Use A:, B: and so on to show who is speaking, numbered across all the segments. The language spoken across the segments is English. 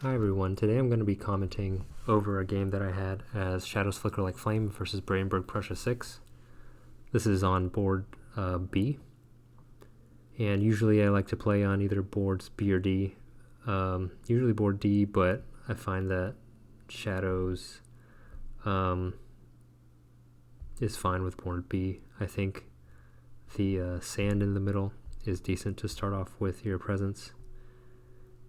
A: Hi everyone, today I'm going to be commenting over a game that I had as Shadows Flicker Like Flame versus Bradenburg-Prussia 6. This is on board B, and usually I like to play on either boards B or D, usually board D, but I find that Shadows is fine with board B. I think the sand in the middle is decent to start off with your presence,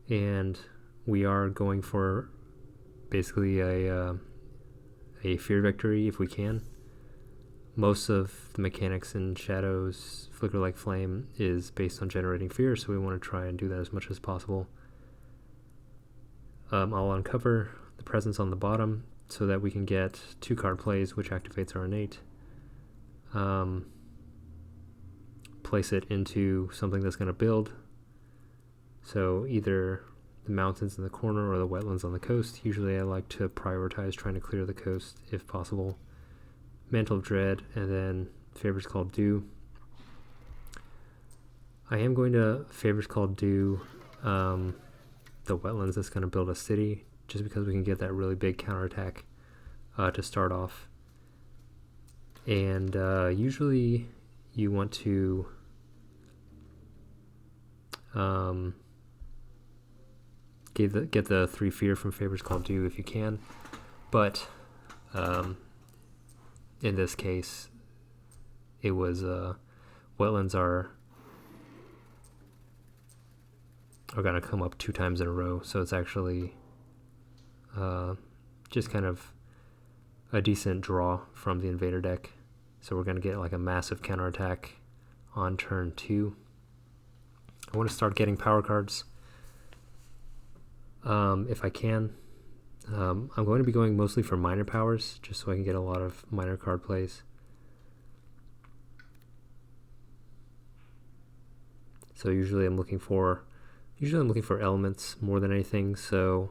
A: and we are going for basically a fear victory if we can. Most of the mechanics in Shadows Flicker Like Flame is based on generating fear, so we want to try and do that as much as possible. I'll uncover the presence on the bottom so that we can get 2 card plays, which activates our innate. Place it into something that's going to build. So either the mountains in the corner or the wetlands on the coast. Usually I like to prioritize trying to clear the coast if possible. Mantle of Dread, and then Favors Called Due. I am going to Favors Called Due the wetlands that's going to build a city, just because we can get that really big counterattack to start off. And usually you want to get the 3 fear from Favors Called Due if you can, but in this case it was wetlands are gonna come up 2 times in a row, so it's actually just kind of a decent draw from the invader deck. So we're gonna get like a massive counterattack on turn 2. I want to start getting power cards if I can. I'm going to be going mostly for minor powers, just so I can get a lot of minor card plays. So usually I'm looking for elements more than anything. So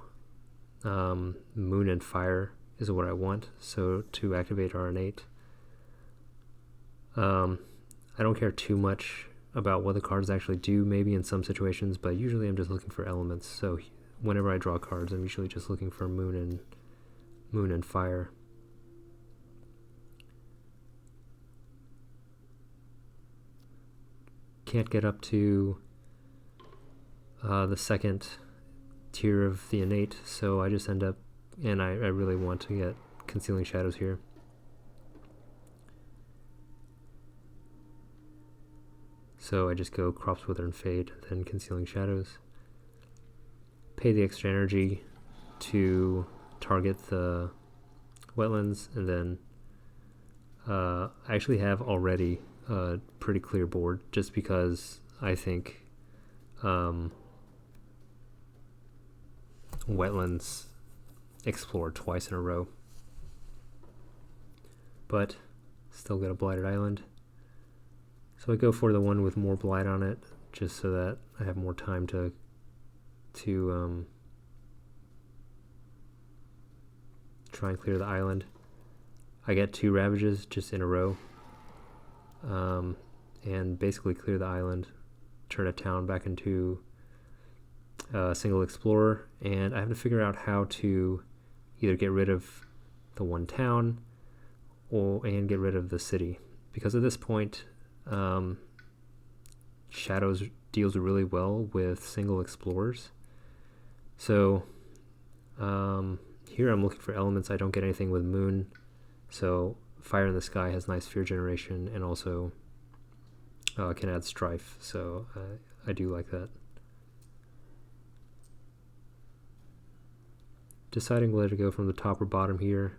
A: moon and fire is what I want. So to activate our innate. I don't care too much about what the cards actually do, maybe in some situations, but usually I'm just looking for elements. So whenever I draw cards, I'm usually just looking for moon and fire. Can't get up to the second tier of the innate, so I just end up, and I really want to get Concealing Shadows here. So I just go Crops Wither and Fade, then Concealing Shadows. Pay the extra energy to target the wetlands, and then I actually have already a pretty clear board, just because I think wetlands explore twice in a row, but still get a blighted island. So I go for the one with more blight on it, just so that I have more time to try and clear the island. I get 2 Ravages just in a row, and basically clear the island, turn a town back into a single explorer, and I have to figure out how to either get rid of the one town and get rid of the city, because at this point Shadows deals really well with single explorers. So here I'm looking for elements. I don't get anything with moon, so Fire in the Sky has nice fear generation, and also can add strife, so I do like that. Deciding whether to go from the top or bottom here.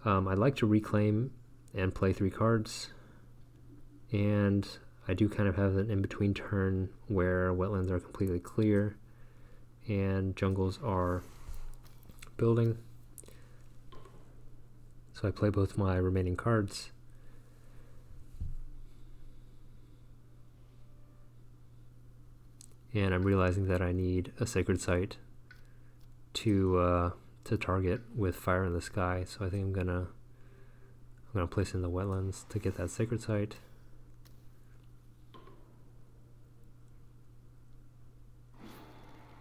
A: I'd like to reclaim and play 3 cards, and I do kind of have an in-between turn where wetlands are completely clear and jungles are building. So I play both my remaining cards. And I'm realizing that I need a Sacred Site to target with Fire in the Sky. So I think I'm gonna place in the wetlands to get that Sacred Site.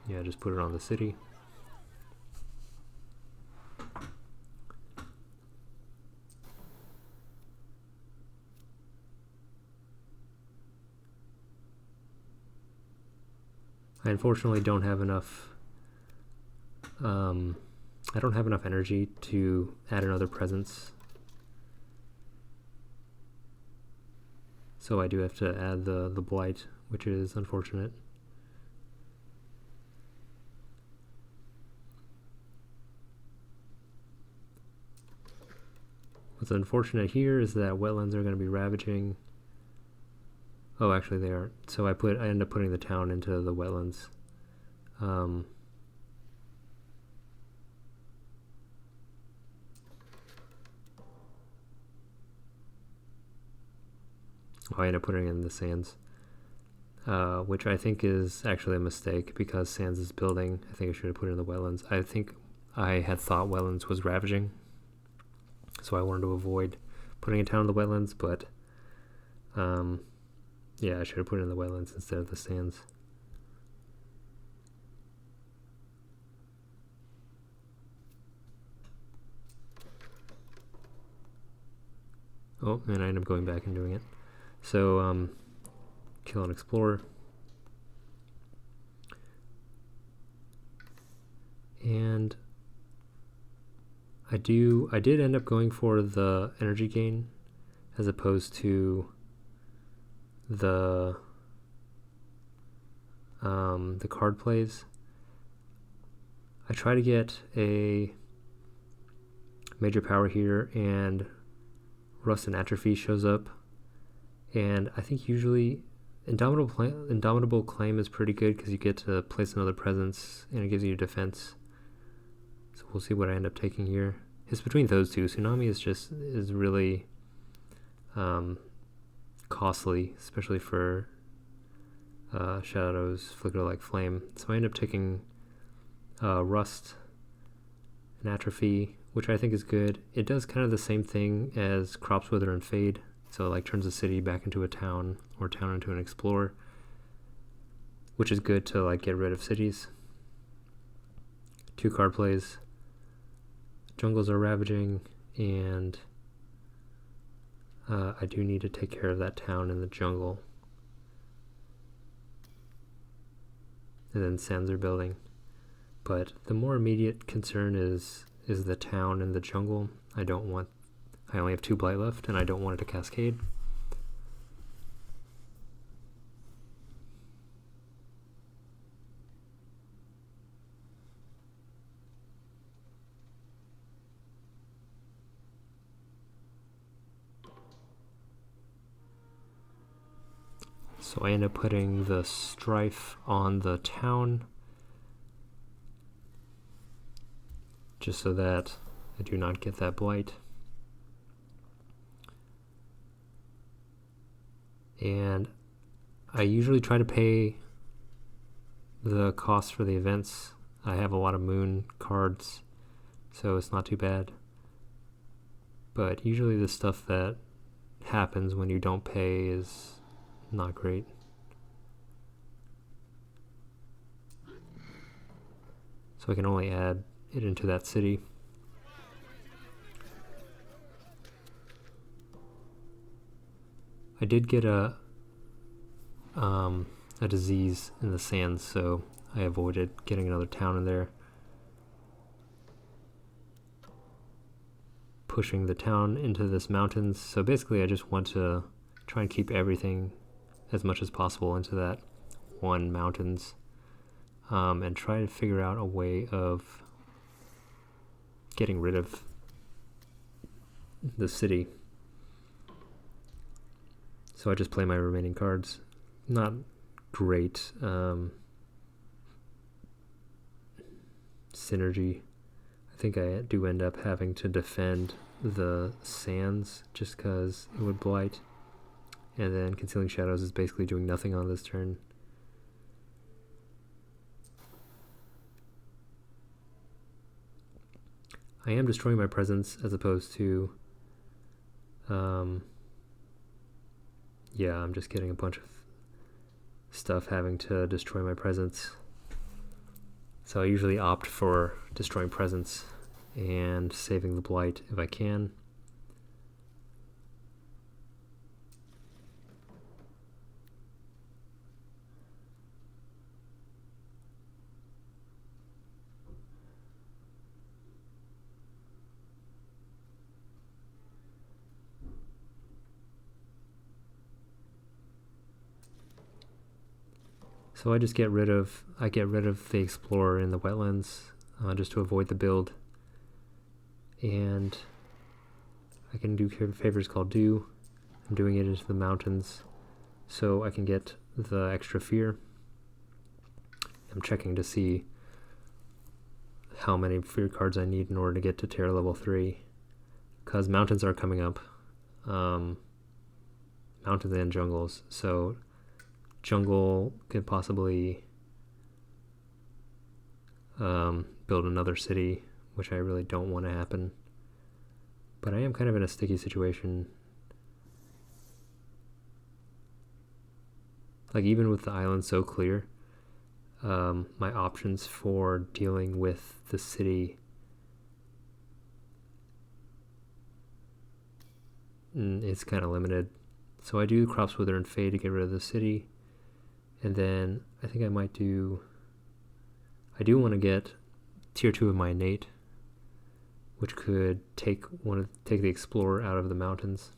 A: Yeah, just put it on the city. I unfortunately don't have enough I don't have enough energy to add another presence, so I do have to add the blight, which is unfortunate. What's unfortunate here is that wetlands are going to be ravaging. Oh, actually they aren't. So I end up putting the town into the wetlands. I end up putting in the sands, which I think is actually a mistake because sands is building. I think I should have put it in the wetlands. I think I had thought wetlands was ravaging, so I wanted to avoid putting a town in the wetlands, but yeah, I should have put it in the wetlands instead of the sands. Oh, and I end up going back and doing it. So, kill an explorer. And I did end up going for the energy gain as opposed to the card plays. I try to get a major power here, and Rust and Atrophy shows up, and I think usually Indomitable Claim is pretty good because you get to place another presence and it gives you defense. So we'll see what I end up taking here. It's between those two. Tsunami is really costly, especially for Shadow's Flicker Like Flame. So I end up taking Rust and Atrophy, which I think is good. It does kind of the same thing as Crops Wither and Fade. So it like turns a city back into a town, or town into an explorer, which is good to like get rid of cities. 2 card plays. Jungles are ravaging, and I do need to take care of that town in the jungle. And then sands are building. But the more immediate concern is the town and the jungle. I only have 2 blight left, and I don't want it to cascade. So I end up putting the Strife on the town, just so that I do not get that blight. And I usually try to pay the cost for the events. I have a lot of moon cards, so it's not too bad. But usually the stuff that happens when you don't pay is not great. So I can only add it into that city. I did get a disease in the sands, so I avoided getting another town in there. Pushing the town into this mountains. So basically I just want to try and keep everything as much as possible into that one mountains, and try to figure out a way of getting rid of the city. So I just play my remaining cards. Not great synergy. I think I do end up having to defend the sands just because it would blight. And then Concealing Shadows is basically doing nothing on this turn. I am destroying my presence as opposed to yeah, I'm just getting a bunch of stuff having to destroy my presence. So I usually opt for destroying presence and saving the blight if I can. So I get rid of the explorer in the wetlands just to avoid the build, and I can do favors called do. I'm doing it into the mountains so I can get the extra fear. I'm checking to see how many fear cards I need in order to get to terror level 3, because mountains are coming up, mountains and jungles, so jungle could possibly build another city, which I really don't want to happen, but I am kind of in a sticky situation. Like, even with the island so clear, my options for dealing with the city is kind of limited. So I do Crops Wither and Fade to get rid of the city, and then I think I do want to get tier 2 of my innate, which could take the explorer out of the mountains.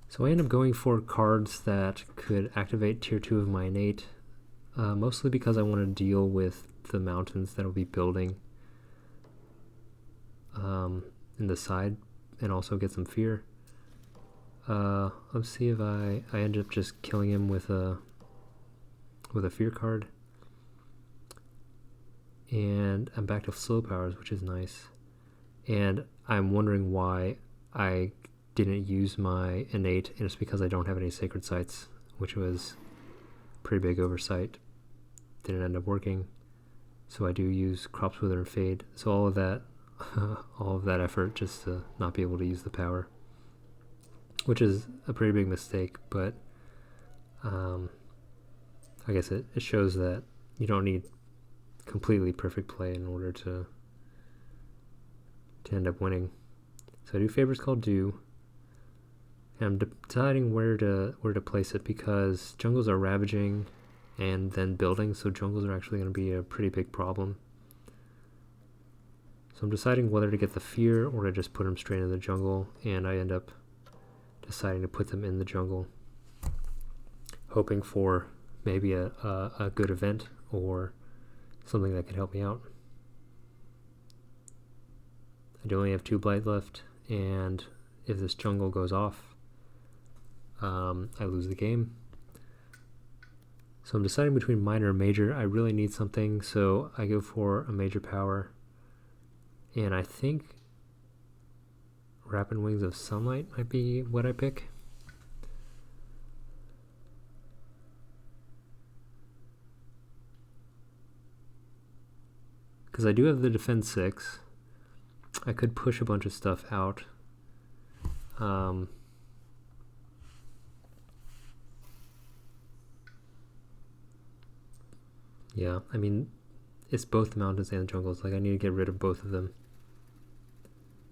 A: So I end up going for cards that could activate tier 2 of my innate, mostly because I want to deal with the mountains that will be building in the side, and also get some fear. Let's see if I end up just killing him with a fear card, and I'm back to slow powers, which is nice. And I'm wondering why I didn't use my innate, and it's because I don't have any sacred sites, which was a pretty big oversight. Didn't end up working, so I do use Crops Wither and Fade. So all of that effort just to not be able to use the power, which is a pretty big mistake, but I guess it shows that you don't need completely perfect play in order to end up winning. So I do favors called do. And I'm deciding where to place it, because jungles are ravaging and then building, so jungles are actually going to be a pretty big problem. So I'm deciding whether to get the fear or to just put them straight in the jungle, and I end up deciding to put them in the jungle, hoping for maybe a good event or something that could help me out. I do only have 2 blight left, and if this jungle goes off, I lose the game. So I'm deciding between minor and major. I really need something, so I go for a major power, and I think Rapid Wings of Sunlight might be what I pick. Because I do have the defense 6. I could push a bunch of stuff out. Yeah, I mean, it's both the mountains and the jungles. Like, I need to get rid of both of them.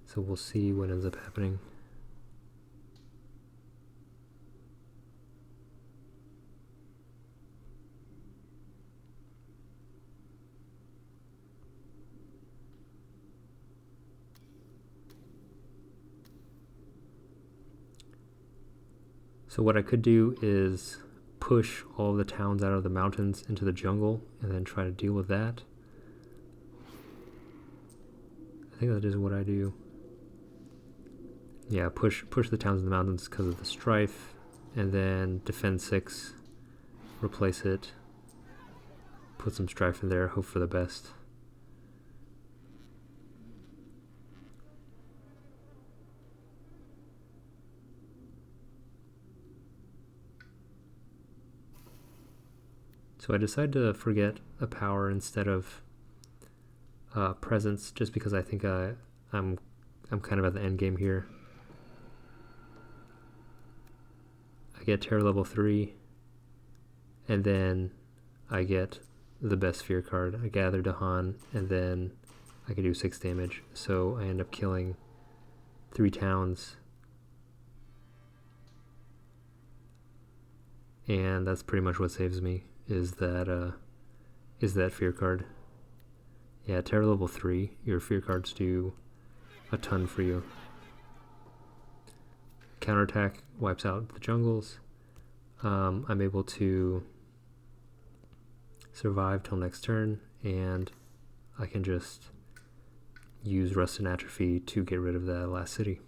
A: So we'll see what ends up happening. So what I could do is push all the towns out of the mountains into the jungle and then try to deal with that. I think that is what I do. Yeah, push the towns in the mountains because of the strife, and then defend 6, replace it, put some strife in there, hope for the best. So I decided to forget a power instead of presence, just because I think I'm kind of at the end game here. get terror level 3, and then I get the best fear card. I gather Dahan, and then I can do 6 damage. So I end up killing 3 towns. And that's pretty much what saves me, is that fear card. Yeah, terror level 3, your fear cards do a ton for you. Counterattack wipes out the jungles. I'm able to survive till next turn, and I can just use Rust and Atrophy to get rid of that last city.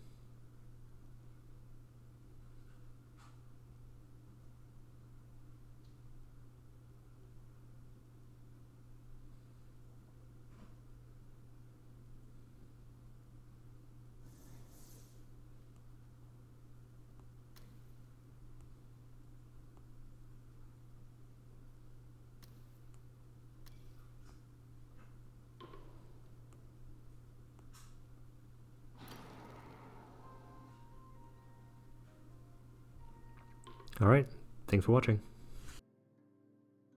A: All right, thanks for watching.